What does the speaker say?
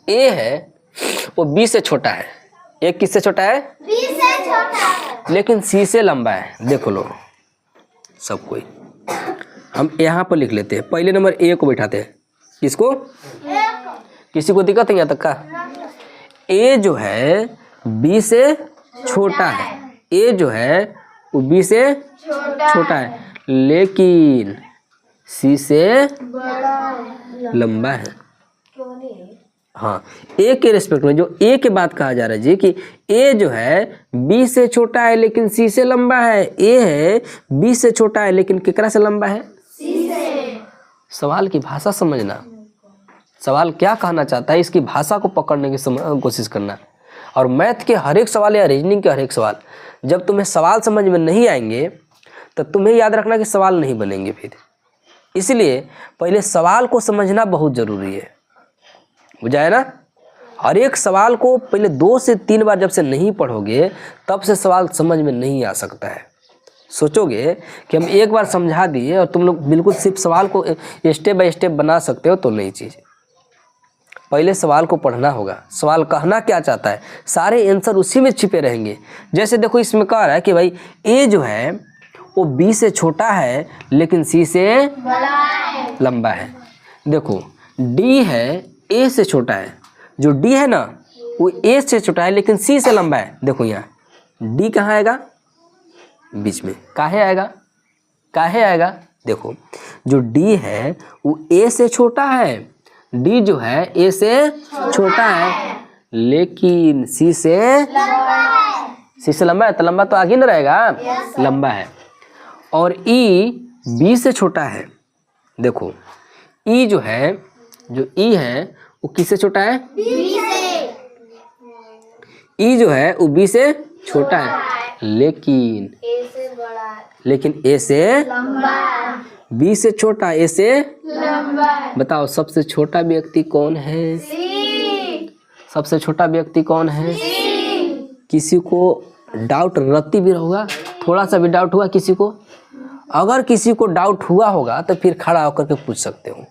ए है वो बी से छोटा है। ए किससे छोटा है? बी से छोटा है। लेकिन सी से लंबा है। देखो लो सब कोई, हम यहाँ पर लिख लेते हैं। पहले नंबर ए को बैठाते हैं। किसको? किसी को दिक्कत है यहाँ तक का? ए जो है बी से छोटा है। ए जो है वो बी से छोटा है लेकिन सी से लंबा है। हाँ, ए के रिस्पेक्ट में जो ए के बात कहा जा रहा है जी कि ए जो है बी से छोटा है लेकिन सी से लंबा है। ए है बी से छोटा है लेकिन केकरा से लंबा है? सी से। सवाल की भाषा समझना, सवाल क्या कहना चाहता है इसकी भाषा को पकड़ने की कोशिश करना। और मैथ के हर एक सवाल या रीजनिंग के हर एक सवाल, जब तुम्हें सवाल समझ में नहीं आएंगे तो तुम्हें याद रखना कि सवाल नहीं बनेंगे फिर। इसलिए पहले सवाल को समझना बहुत ज़रूरी है, बुझाया ना। हर एक सवाल को पहले 2 से 3 बार जब से नहीं पढ़ोगे तब से सवाल समझ में नहीं आ सकता है। सोचोगे कि हम एक बार समझा दिए और तुम लोग बिल्कुल सिर्फ सवाल को स्टेप बाय स्टेप बना सकते हो, तो नई चीज़। पहले सवाल को पढ़ना होगा, सवाल कहना क्या चाहता है, सारे आंसर उसी में छिपे रहेंगे। जैसे देखो इसमें कह रहा है कि भाई ए जो है वो बी से छोटा है लेकिन सी से लंबा है। देखो डी है ए से छोटा है, जो डी है ना वो ए से छोटा है लेकिन सी से लंबा है। देखो यहाँ डी कहाँ आएगा? बीच में। काहे आएगा? काहे आएगा? देखो जो डी है वो ए से छोटा है, डी जो है ए से छोटा है लेकिन सी से लंबा है। तो लंबा तो आगे न रहेगा, लंबा है। और ई बी से छोटा है। देखो ई जो है, जो ई है वो किससे छोटा है? बी से। ई जो है वो बी से छोटा है लेकिन ए से बड़ा है। लेकिन ए से लंबा। बी से छोटा, ए से लंबा। बताओ सबसे छोटा व्यक्ति कौन है? सी। सबसे छोटा व्यक्ति कौन है? सी। किसी को डाउट रत्ती भी होगा? थोड़ा सा भी डाउट हुआ किसी को? अगर किसी को डाउट हुआ होगा तो फिर खड़ा होकर के पूछ सकते हो।